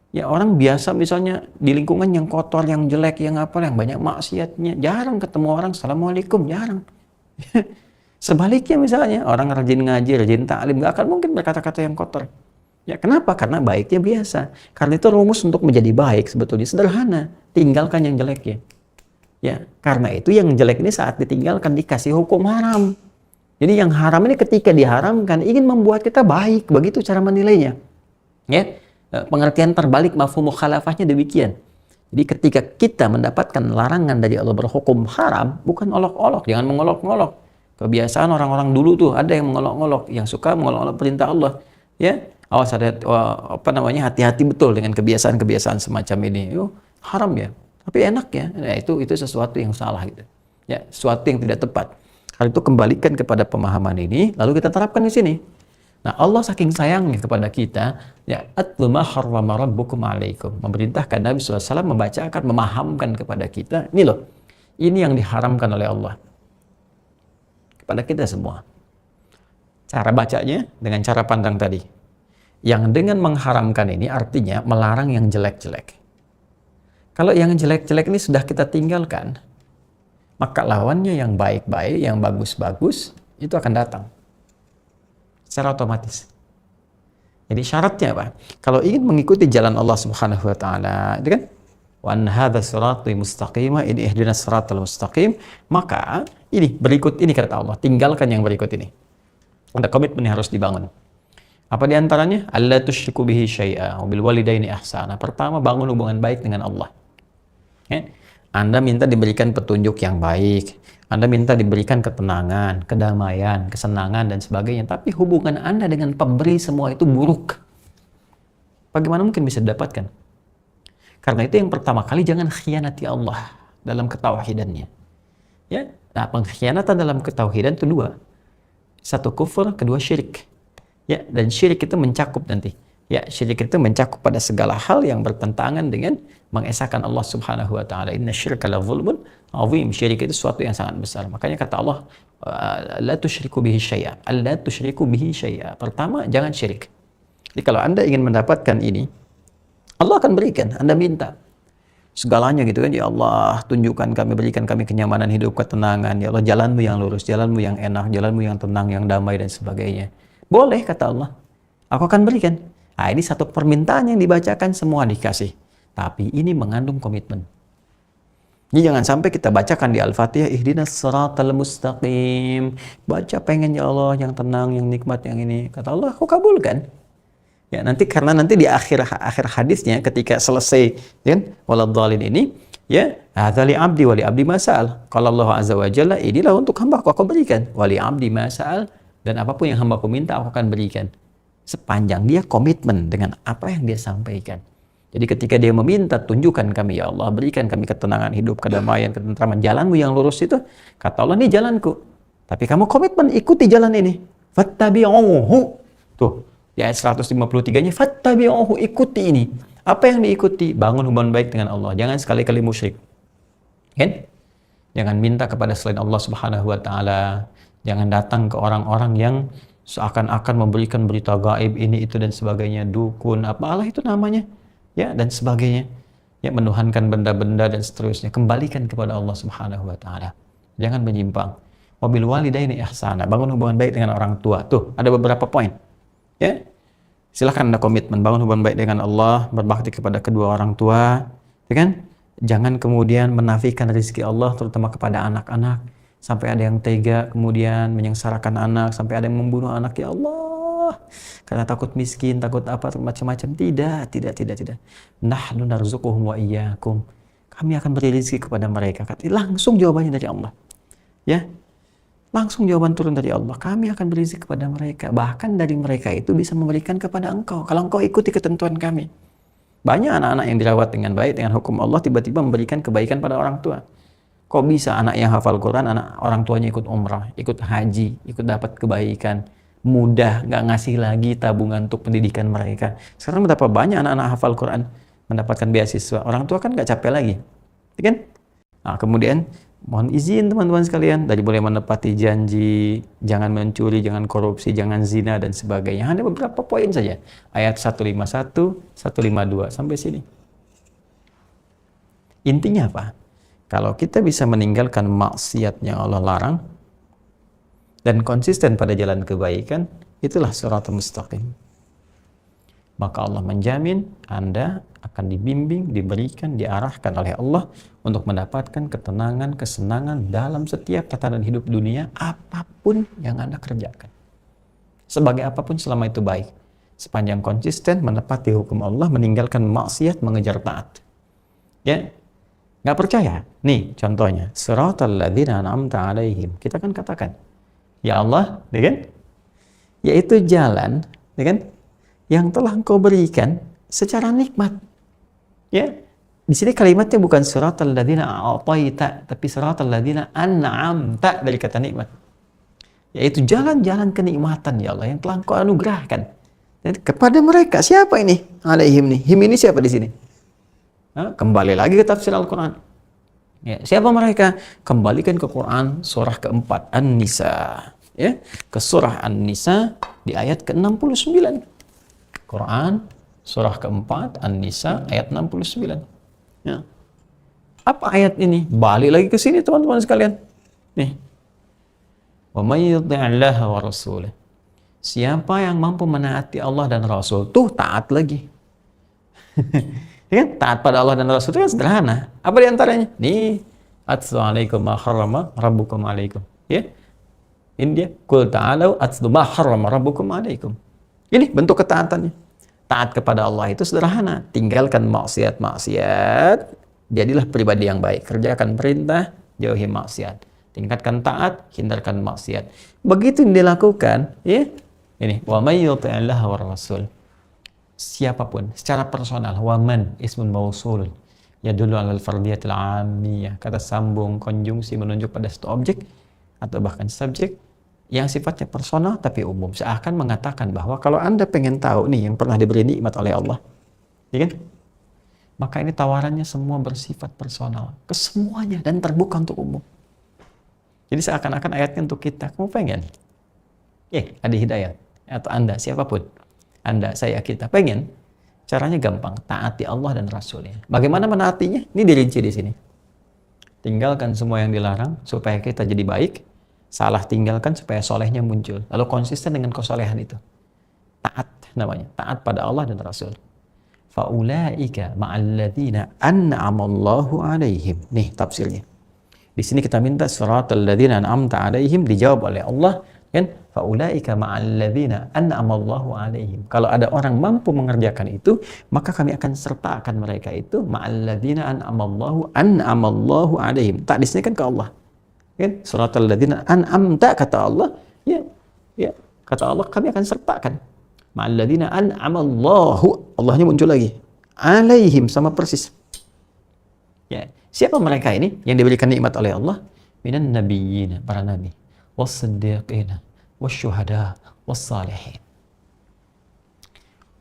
S1: Ya orang biasa misalnya di lingkungan yang kotor, yang jelek, yang apa, yang banyak maksiatnya, jarang ketemu orang assalamualaikum, jarang. Sebaliknya misalnya orang rajin ngaji, rajin ta'lim, nggak akan mungkin berkata-kata yang kotor. Ya kenapa? Karena baiknya biasa. Karena itu rumus untuk menjadi baik sebetulnya sederhana, tinggalkan yang jeleknya. Ya, karena itu yang jelek ini saat ditinggalkan dikasih hukum haram. Jadi yang haram ini ketika diharamkan ingin membuat kita baik, begitu cara menilainya. Ya. Pengertian terbalik mafhum mukhalafahnya demikian. Jadi ketika kita mendapatkan larangan dari Allah berhukum haram, bukan olok-olok, jangan mengolok-olok. Kebiasaan orang-orang dulu tuh ada yang mengolok-olok, yang suka mengolok-olok perintah Allah. Ya, awas ada hati-hati betul dengan kebiasaan-kebiasaan semacam ini. Haram ya, tapi enak ya. Nah, itu sesuatu yang salah gitu. Ya, sesuatu yang tidak tepat. Hal itu kembalikan kepada pemahaman ini, lalu kita terapkan di sini. Nah, Allah saking sayangnya kepada kita, ya, atlu ma harrama rabbukum alaikum. Memerintahkan Nabi SAW membacakan, memahamkan kepada kita, ini loh, ini yang diharamkan oleh Allah kepada kita semua. Cara bacanya dengan cara pandang tadi. Yang dengan mengharamkan ini artinya melarang yang jelek-jelek. Kalau yang jelek-jelek ini sudah kita tinggalkan, maka lawannya yang baik-baik, yang bagus-bagus, itu akan datang. Secara otomatis. Jadi syaratnya apa? Kalau ingin mengikuti jalan Allah Subhanahu wa taala, itu kan wa an hadza sirati mustaqima in ihdinas siratal mustaqim, maka ini berikut ini kata Allah, tinggalkan yang berikut ini. Ada komitmen yang harus dibangun. Apa di antaranya? Alla tusyriku bihi syai'a wa bil walidaini ihsana. Pertama, bangun hubungan baik dengan Allah. Ya? Anda minta diberikan petunjuk yang baik. Anda minta diberikan ketenangan, kedamaian, kesenangan, dan sebagainya. Tapi hubungan Anda dengan pemberi semua itu buruk. Bagaimana mungkin bisa didapatkan? Karena itu yang pertama kali jangan khianati Allah dalam ketauhidannya. Ya, nah pengkhianatan dalam ketauhidan itu dua. Satu kufur, kedua syirik. Ya, dan syirik itu mencakup nanti. Ya, syirik itu mencakup pada segala hal yang bertentangan dengan mengesahkan Allah Subhanahu wa taala. Inna syirka la dzulmun azim. Syirik itu sesuatu yang sangat besar. Makanya kata Allah, la tusyriku bihi syai'a. Alla tusyriku bihi syai'a. Pertama, jangan syirik. Jadi kalau Anda ingin mendapatkan ini, Allah akan berikan. Anda minta segalanya gitu kan, ya Allah, tunjukkan kami, berikan kami kenyamanan hidup, ketenangan. Ya Allah, jalanmu yang lurus, jalanmu yang enak, jalanmu yang tenang, yang damai dan sebagainya. Boleh kata Allah, aku akan berikan. Nah, ini satu permintaan yang dibacakan semua dikasih. Tapi ini mengandung komitmen. Jadi jangan sampai kita bacakan di Al-Fatihah, ihdinas siratal mustaqim. Baca pengen ya Allah yang tenang, yang nikmat, yang ini. Kata Allah, aku kabulkan. Ya karena nanti di akhir hadisnya ketika selesai kan waladhdallin ini, ya hadzali abdi wali abdi masal. Kalau Allah azza wa jalla, inilah untuk hamba aku berikan. Wali abdi masal, dan apapun yang hamba aku minta aku akan berikan. Sepanjang dia komitmen dengan apa yang dia sampaikan. Jadi ketika dia meminta, tunjukkan kami ya Allah, berikan kami ketenangan hidup, kedamaian, ketentraman, jalanmu yang lurus itu, kata Allah, ini jalanku. Tapi kamu komitmen ikuti jalan ini. Fattabi'uhu. Tuh, di ayat 153-nya, fattabi'uhu, ikuti ini. Apa yang diikuti? Bangun hubungan baik dengan Allah. Jangan sekali-kali musyrik. Kan? Jangan minta kepada selain Allah Subhanahu wa taala. Jangan datang ke orang-orang yang seakan-akan memberikan berita gaib ini itu dan sebagainya, dukun apalah itu namanya, ya, dan sebagainya. ya menuhankan benda-benda dan seterusnya, kembalikan kepada Allah Subhanahu wa taala. Jangan menyimpang. Wabil walidaini ihsana, bangun hubungan baik dengan orang tua. Tuh, ada beberapa poin. Ya. Silahkan Anda komitmen bangun hubungan baik dengan Allah, berbakti kepada kedua orang tua, ya kan? Jangan kemudian menafikan rezeki Allah terutama kepada anak-anak, sampai ada yang tega kemudian menyengsarakan anak, sampai ada yang membunuh anak. Ya Allah, karena takut miskin, takut apa macam-macam. Tidak. Nahnu narzuquhum wa iyyakum. Kami akan beri rezeki kepada mereka. Langsung jawabannya dari Allah. Ya. Langsung jawaban turun dari Allah. Kami akan beri rezeki kepada mereka. Bahkan dari mereka itu bisa memberikan kepada engkau. Kalau engkau ikuti ketentuan kami. Banyak anak-anak yang dirawat dengan baik, dengan hukum Allah, tiba-tiba memberikan kebaikan pada orang tua. Kok bisa anak yang hafal Quran, anak orang tuanya ikut umrah, ikut haji, ikut dapat kebaikan. Mudah, nggak ngasih lagi tabungan untuk pendidikan mereka. Sekarang berapa banyak anak-anak hafal Quran mendapatkan beasiswa. Orang tua kan nggak capek lagi. Ya kan? Nah, kemudian mohon izin teman-teman sekalian, dari boleh menepati janji, jangan mencuri, jangan korupsi, jangan zina dan sebagainya. Hanya beberapa poin saja. Ayat 151, 152 sampai sini. Intinya apa? Kalau kita bisa meninggalkan maksiat yang Allah larang dan konsisten pada jalan kebaikan, itulah shiratal mustaqim. Maka Allah menjamin Anda akan dibimbing, diberikan, diarahkan oleh Allah untuk mendapatkan ketenangan, kesenangan dalam setiap tatanan hidup dunia, apapun yang Anda kerjakan. Sebagai apapun selama itu baik. Sepanjang konsisten menepati hukum Allah, meninggalkan maksiat, mengejar taat. Ya, nggak percaya? Nih contohnya, siratal ladzina an'amta 'alaihim. Kita kan katakan, ya Allah, ya kan? Yaitu jalan, ya kan? Yang telah Engkau berikan secara nikmat. Ya. Di sini kalimatnya bukan siratal ladzina a'taita, tapi siratal ladzina an'amta, dari kata nikmat. Yaitu jalan-jalan kenikmatan ya Allah yang telah Engkau anugerahkan. Dan kepada mereka, siapa ini? Alaihim nih. Him ini siapa di sini? Kembali lagi ke tafsir Al-Quran. Ya, siapa mereka? Kembalikan ke Quran surah keempat An-Nisa. Ya, ke surah An-Nisa di ayat ke-69. Quran surah keempat An-Nisa ayat 69. Ya. Apa ayat ini? Balik lagi ke sini teman-teman sekalian. Nih. Wa may yuti'illaha wa rasulahu. Siapa yang mampu menaati Allah dan Rasul, tuh taat lagi. Ya kan? Taat pada Allah dan Rasul itu kan sederhana. Apa di antaranya? Nih, atlu alaikum ma harrama rabbukum alaikum. Ya. Ini dia, qul ta'alu atlu ma harrama rabbukum alaikum. Ini bentuk ketaatannya. Taat kepada Allah itu sederhana. Tinggalkan maksiat-maksiat. Jadilah pribadi yang baik. Kerjakan perintah, jauhi maksiat. Tingkatkan taat, hindarkan maksiat. Begitu dilakukan, ya. Ini, wa may yuti'illaha war rasul. Siapapun, secara personal, waman ismun mausul. Yadullu 'alal fardiyatil 'ammiyah. Kata sambung, konjungsi menunjuk pada satu objek atau bahkan subjek yang sifatnya personal tapi umum, seakan mengatakan bahwa kalau Anda pengen tahu nih yang pernah diberi nikmat oleh Allah, ya kan? Maka ini tawarannya semua bersifat personal ke semuanya dan terbuka untuk umum. Jadi seakan-akan ayatnya untuk kita. Kamu pengen? Ada hidayah atau Anda siapapun, Anda, saya, kita pengen? Caranya gampang, taati Allah dan Rasulnya. Bagaimana menaatinya? Ini dirinci di sini. Tinggalkan semua yang dilarang supaya kita jadi baik. Salah tinggalkan supaya solehnya muncul. Lalu konsisten dengan kesolehan itu. Taat namanya. Taat pada Allah dan Rasul. Faulaika ma'alladzina an'amallahu alaihim. Nih tafsirnya. Di sini kita minta siratal ladzina an'amta alaihim, dijawab oleh Allah. Kan? Faulaika ma'alladzina an'amallahu alaihim. Kalau ada orang mampu mengerjakan itu, maka kami akan sertakan mereka itu ma'alladzina an'amallahu alaihim. Tak di sini kan ke Allah. Kan? Suratul ladzina an'amta, kata Allah, ya, kata Allah kami akan sertakan ma'al ladzina an'amallahu, Allahnya muncul lagi, alaihim, sama persis. Ya, siapa mereka ini yang diberikan nikmat oleh Allah? Minan nabiyyin, para nabi, was-siddiqin, wasyuhada, was-salihin.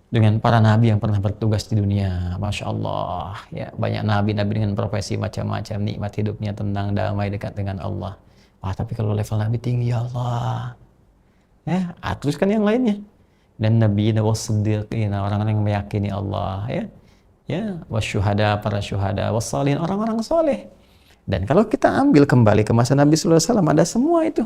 S1: Dengan para nabi yang pernah bertugas di dunia, Masya Allah, ya, banyak nabi-nabi dengan profesi macam-macam, nikmat hidupnya tenang, damai, dekat dengan Allah. Tapi kalau level nabi tinggi, ya Allah, ya, teruskan yang lainnya. Dan nabi was-siddiqin, orang-orang yang meyakini Allah, ya, ya, wasyuhada, para syuhada, wassalihin, orang-orang soleh. Dan kalau kita ambil kembali ke masa Nabi sallallahu alaihi wasallam, ada semua itu.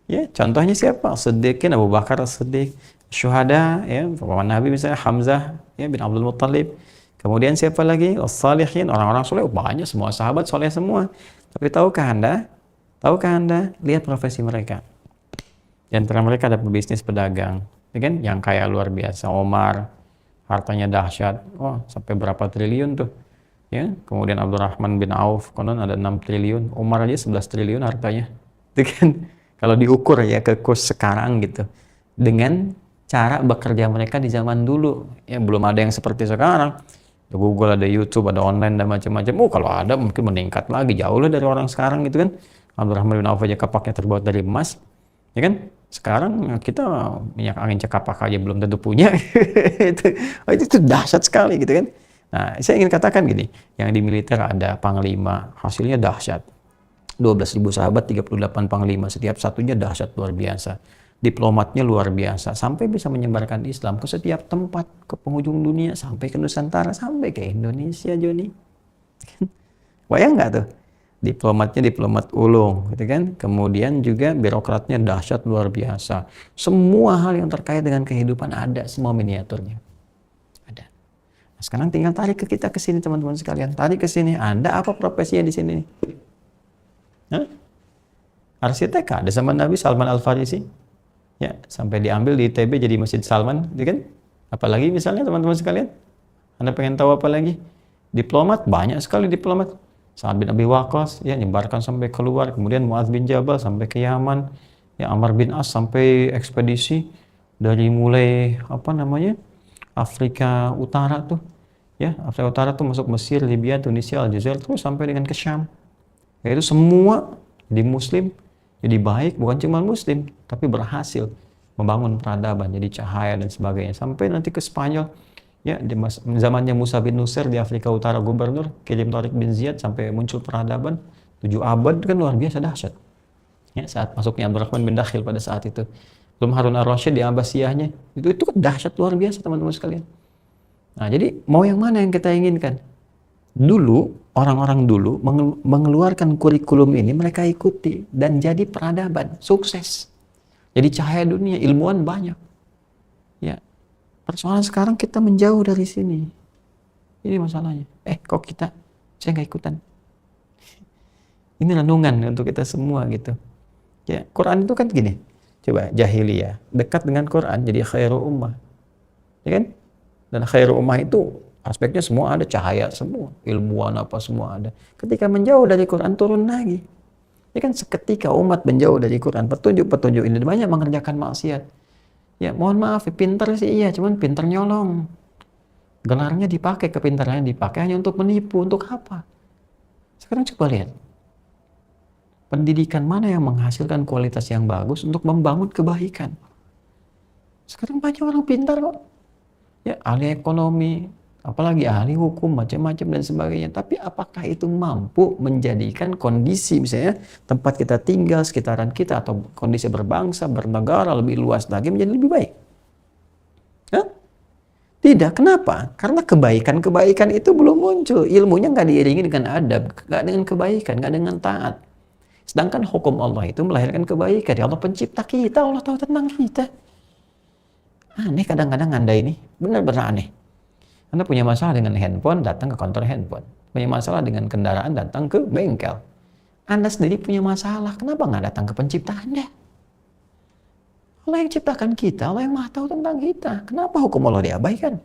S1: Ya, contohnya siapa? Siddiqin, Abu Bakar As-Siddiq, syuhada, ya, paman Nabi misalnya Hamzah, ya, bin Abdul Muttalib. Kemudian siapa lagi? Wassalihin, orang-orang soleh, banyak, semua sahabat soleh semua. Tapi tahukah Anda, lihat profesi mereka. Di antara mereka ada pebisnis pedagang, ya kan? Yang kaya luar biasa. Omar, hartanya dahsyat, sampai berapa triliun tuh. Ya, kemudian Abdurrahman bin Auf, konon ada 6 triliun, Umar aja 11 triliun hartanya. Itu kan kalau diukur ya ke kurs sekarang gitu. Dengan cara bekerja mereka di zaman dulu, ya belum ada yang seperti sekarang. Ada Google, ada YouTube, ada online dan macam-macam. Kalau ada mungkin meningkat lagi jauh lah dari orang sekarang gitu kan. Abdurrahman bin Auf aja kapaknya terbuat dari emas, ya kan? Sekarang kita minyak angin cekapak aja belum tentu punya. itu dahsyat sekali gitu kan. Nah, saya ingin katakan gini, yang di militer ada panglima, hasilnya dahsyat. 12.000 sahabat, 38 panglima, setiap satunya dahsyat luar biasa. Diplomatnya luar biasa, sampai bisa menyebarkan Islam ke setiap tempat, ke penghujung dunia, sampai ke Nusantara, sampai ke Indonesia, Joni. Bayang nggak tuh? Diplomatnya diplomat ulung, gitu kan? Kemudian juga birokratnya dahsyat luar biasa. Semua hal yang terkait dengan kehidupan ada, semua miniaturnya. Ada. Nah, sekarang tinggal tarik ke kita ke sini, teman-teman sekalian. Tarik ke sini. Anda apa profesinya di sini? Hah? Arsitek ada zaman Nabi Salman Al-Farisi. Ya, sampai diambil di ITB jadi Masjid Salman, gitu kan? Apalagi misalnya teman-teman sekalian, Anda pengen tahu apa lagi? Diplomat, banyak sekali diplomat. Sa'ad bin Abi Waqqas, ya, nyebarkan sampai keluar. Kemudian Mu'adz bin Jabal sampai ke Yaman. Ya, Amr bin As sampai ekspedisi dari mulai Afrika Utara tuh. Ya, Afrika Utara tuh masuk Mesir, Libya, Tunisia, Aljazair, terus sampai dengan ke Syam. Ya, itu semua di Muslim, jadi baik, bukan cuma Muslim, tapi berhasil membangun peradaban, jadi cahaya dan sebagainya. Sampai nanti ke Spanyol. Ya, di zamannya Musa bin Nusayr di Afrika Utara, gubernur, kirim Tariq bin Ziyad sampai muncul peradaban 7 abad, kan luar biasa dahsyat. Ya, saat masuknya Abdurrahman bin Dakhil pada saat itu. Belum Harun ar-Rasyid di Abbasiyahnya. Itu kan dahsyat luar biasa, teman-teman sekalian. Nah, jadi mau yang mana yang kita inginkan? Dulu, orang-orang dulu mengeluarkan kurikulum ini, mereka ikuti dan jadi peradaban, sukses. Jadi cahaya dunia, ilmuwan banyak. Ya. Persoalan sekarang kita menjauh dari sini. Ini masalahnya. Kok saya nggak ikutan. Ini renungan untuk kita semua gitu. Ya, Quran itu kan gini. Coba jahiliyah, dekat dengan Quran jadi khairu ummah. Ya kan? Dan khairu ummah itu aspeknya semua ada, cahaya semua, ilmuwan apa semua ada. Ketika menjauh dari Quran turun lagi. Ya kan, seketika umat menjauh dari Quran, petunjuk-petunjuk ini banyak mengerjakan maksiat. Ya, mohon maaf, pinter sih iya, cuman pinter nyolong. Gelarnya dipakai, kepintarannya dipakai hanya untuk menipu, untuk apa? Sekarang coba lihat. Pendidikan mana yang menghasilkan kualitas yang bagus untuk membangun kebaikan? Sekarang banyak orang pintar kok. Ya, ahli ekonomi, apalagi ahli hukum, macam-macam dan sebagainya. Tapi apakah itu mampu menjadikan kondisi misalnya tempat kita tinggal, sekitaran kita, atau kondisi berbangsa, bernegara lebih luas lagi menjadi lebih baik? Hah? Tidak. Kenapa? Karena kebaikan itu belum muncul. Ilmunya nggak diiringi dengan adab, nggak dengan kebaikan, nggak dengan taat. Sedangkan hukum Allah itu melahirkan kebaikan. Ya, Allah pencipta kita, Allah tahu tentang kita. Aneh kadang-kadang Anda ini, benar-benar aneh. Anda punya masalah dengan handphone, datang ke kantor handphone. Punya masalah dengan kendaraan, datang ke bengkel. Anda sendiri punya masalah, kenapa nggak datang ke pencipta Anda? Allah yang ciptakan kita, Allah yang maha tahu tentang kita. Kenapa hukum Allah diabaikan?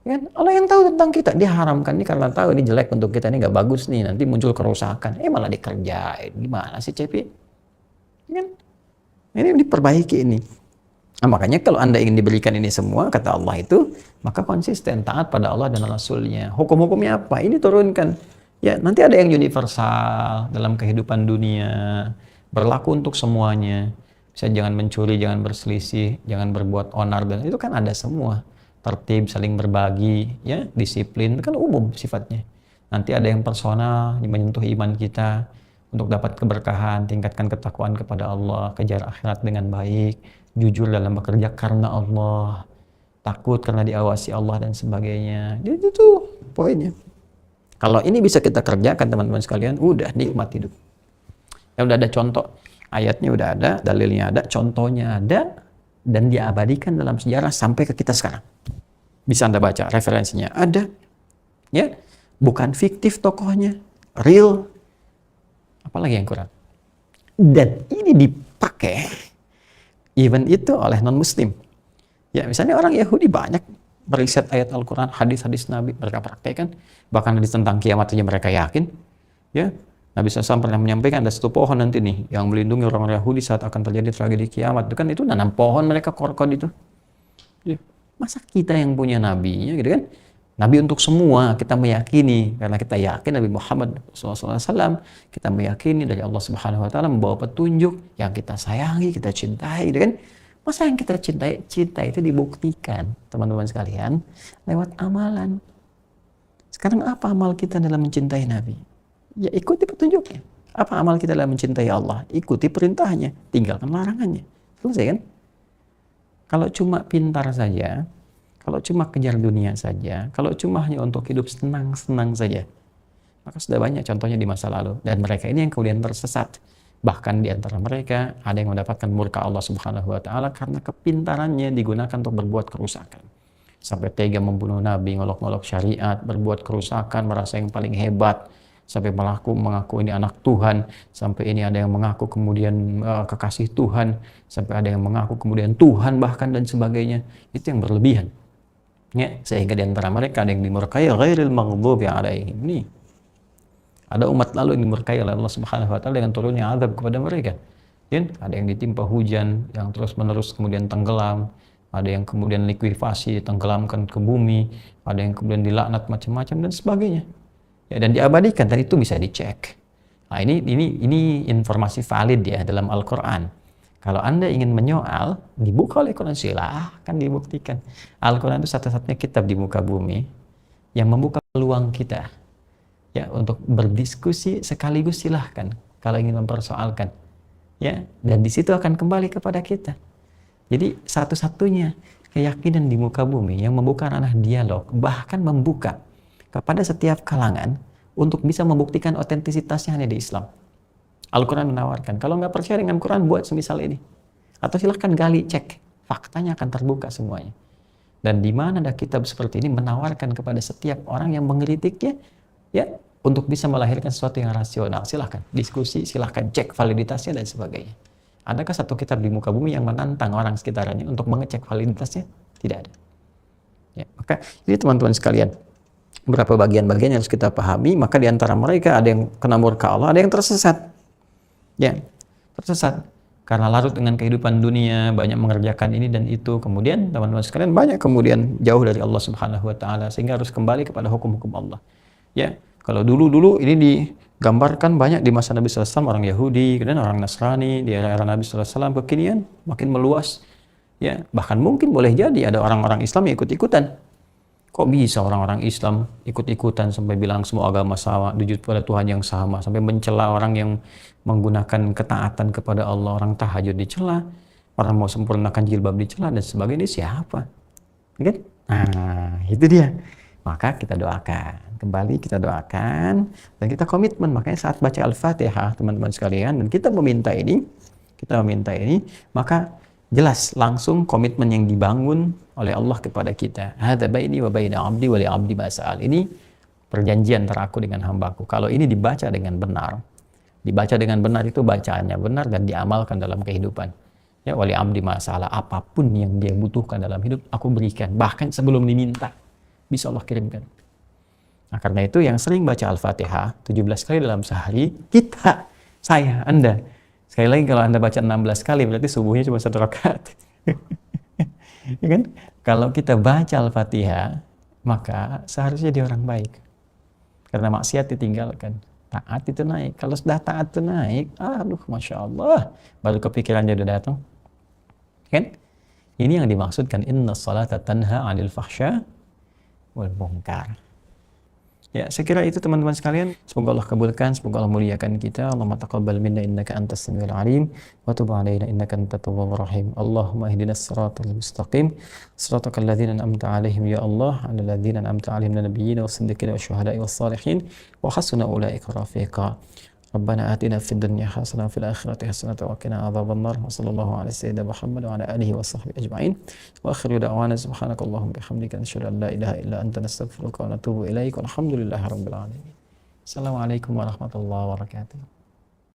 S1: Kan? Allah yang tahu tentang kita, dia haramkan ini karena tahu ini jelek untuk kita, ini nggak bagus nih, nanti muncul kerusakan. Malah dikerjain, gimana sih Cepi? Kan? Ini diperbaiki ini. Nah, makanya kalau Anda ingin diberikan ini semua, kata Allah itu, maka konsisten, taat pada Allah dan Rasul-Nya. Hukum-hukumnya apa? Ini turunkan. Ya, nanti ada yang universal dalam kehidupan dunia, berlaku untuk semuanya. Bisa jangan mencuri, jangan berselisih, jangan berbuat onar, dan itu kan ada semua. Tertib, saling berbagi, ya, disiplin, itu kan umum sifatnya. Nanti ada yang personal, yang menyentuh iman kita, untuk dapat keberkahan, tingkatkan ketakwaan kepada Allah, kejar akhirat dengan baik, jujur dalam bekerja karena Allah. takut karena diawasi Allah dan sebagainya. Itu tuh poinnya. Kalau ini bisa kita kerjakan teman-teman sekalian, udah nikmat hidup. Ya udah ada contoh, ayatnya udah ada, dalilnya ada, contohnya ada, dan diabadikan dalam sejarah sampai ke kita sekarang. Bisa Anda baca, referensinya ada, ya, bukan fiktif tokohnya, real, apalagi yang kurang. Dan ini dipakai, even itu oleh non-muslim. Ya, misalnya orang Yahudi banyak meriset ayat Al-Quran, hadis-hadis Nabi, mereka praktekkan, bahkan hadis tentang kiamat saja mereka yakin. Ya, Nabi SAW pernah menyampaikan ada satu pohon nanti nih yang melindungi orang Yahudi saat akan terjadi tragedi kiamat. Itu kan itu nanam pohon mereka korkod itu. Ya. Masa kita yang punya nabinya gitu kan? Nabi untuk semua, kita meyakini karena kita yakin Nabi Muhammad SAW, kita meyakini dari Allah Subhanahu Wa Taala membawa petunjuk yang kita sayangi, kita cintai, gitu kan? Masa yang kita cintai, cinta itu dibuktikan, teman-teman sekalian, lewat amalan. Sekarang apa amal kita dalam mencintai Nabi? Ya ikuti petunjuknya. Apa amal kita dalam mencintai Allah? Ikuti perintahnya, tinggalkan larangannya. Selesai kan? Kalau cuma pintar saja, kalau cuma kejar dunia saja, kalau cuma hanya untuk hidup senang-senang saja, maka sudah banyak contohnya di masa lalu. Dan mereka ini yang kemudian tersesat. Bahkan di antara mereka ada yang mendapatkan murka Allah Subhanahu Wa Taala karena kepintarannya digunakan untuk berbuat kerusakan. Sampai tega membunuh Nabi, ngolok-ngolok syariat, berbuat kerusakan, merasa yang paling hebat, sampai mengaku ini anak Tuhan, sampai ini ada yang mengaku kemudian kekasih Tuhan, sampai ada yang mengaku kemudian Tuhan bahkan dan sebagainya. Itu yang berlebihan. Ya, sehingga di antara mereka ada yang dimurkai ghairil maghdubi alaihim. Nih, ada umat lalu yang dimurkai oleh Allah Subhanahu Wa Taala dengan turunnya azab kepada mereka. Ya, ada yang ditimpa hujan yang terus-menerus kemudian tenggelam, ada yang kemudian likuifasi, tenggelamkan ke bumi, ada yang kemudian dilaknat macam-macam dan sebagainya. Ya, dan diabadikan, dan itu bisa dicek. Nah, ini informasi valid ya dalam Al-Quran. Kalau Anda ingin menyoal, dibuka oleh Quran, silahkan dibuktikan. Al-Quran itu satu-satunya kitab di muka bumi yang membuka peluang kita ya untuk berdiskusi sekaligus, silahkan kalau ingin mempersoalkan. Ya, dan di situ akan kembali kepada kita. Jadi satu-satunya keyakinan di muka bumi yang membuka ranah dialog, bahkan membuka kepada setiap kalangan untuk bisa membuktikan otentisitasnya hanya di Islam. Al-Quran menawarkan, kalau nggak percaya dengan Quran, buat semisal ini. Atau silahkan gali, cek. Faktanya akan terbuka semuanya. Dan di mana ada kitab seperti ini menawarkan kepada setiap orang yang mengkritiknya, ya, untuk bisa melahirkan sesuatu yang rasional. Silahkan diskusi, silahkan cek validitasnya dan sebagainya. Adakah satu kitab di muka bumi yang menantang orang sekitarnya untuk mengecek validitasnya? Tidak ada. Ya, maka ini teman-teman sekalian, berapa bagian-bagian yang harus kita pahami, maka di antara mereka ada yang kena murka Allah, ada yang tersesat. Ya, tersesat karena larut dengan kehidupan dunia, banyak mengerjakan ini dan itu, kemudian teman-teman sekalian banyak kemudian jauh dari Allah Subhanahu Wa Taala, sehingga harus kembali kepada hukum-hukum Allah. Ya, kalau dulu ini digambarkan banyak di masa Nabi SAW orang Yahudi dan orang Nasrani, di era Nabi SAW kekinian makin meluas. Ya, bahkan mungkin boleh jadi ada orang-orang Islam yang ikut-ikutan. Kok bisa orang-orang Islam ikut-ikutan sampai bilang semua agama sama, sujud pada Tuhan yang sama, sampai mencela orang yang menggunakan ketaatan kepada Allah, orang tahajud dicela, orang mau sempurnakan jilbab dicela dan sebagainya. Siapa? Kan? Nah, itu dia. Maka kita doakan, kembali kita doakan dan kita komitmen. Makanya saat baca Al-Fatihah, teman-teman sekalian, dan kita meminta ini, maka jelas langsung komitmen yang dibangun oleh Allah kepada kita. Hadza baini wa baina 'abdi wa li 'abdi ma sa'al. Ini perjanjian antara aku dengan hambaku. Kalau ini dibaca dengan benar itu bacaannya benar dan diamalkan dalam kehidupan. Ya, wa li 'abdi ma sa'al, apapun yang dia butuhkan dalam hidup aku berikan, bahkan sebelum diminta bisa Allah kirimkan. Nah, karena itu yang sering baca Al-Fatihah 17 kali dalam sehari, Anda. Sekali lagi kalau Anda baca 16 kali berarti subuhnya cuma 1 rakaat. Ya kan? Kalau kita baca Al-Fatihah, maka seharusnya dia orang baik. Karena maksiat ditinggalkan, taat itu naik. Kalau sudah taat itu naik, aduh Masya Allah, baru kepikirannya udah datang. Kan? Ini yang dimaksudkan inna salata tanha 'anil fahsya wal munkar. Ya, saya kira itu teman-teman sekalian. Semoga Allah kabulkan, semoga Allah muliakan kita. Allahumma taqabbal minna innaka antas samiul alim wa tub alaina innaka antat tawwabur rahim. Allahumma ihdinas siratal mustaqim. Siratal ladzina an'amta 'alaihim ya Allah, 'alal ladzina an'amta 'alaihim minal nabiyyin was-siddiqin wasyuhada'i was-salihin wa hasuna ulaika rafiqa. ربنا آتنا في الدنيا حسنة وفي الآخرة حسنة وقنا عذاب النار وصلى الله على سيدنا محمد وعلى آله وصحبه أجمعين وآخر دعوانا سبحانك اللهم وبحمدك نشهد أن لا إله إلا أنت نستغفرك ونتوب إليك والحمد لله رب العالمين. السلام عليكم ورحمة الله وبركاته.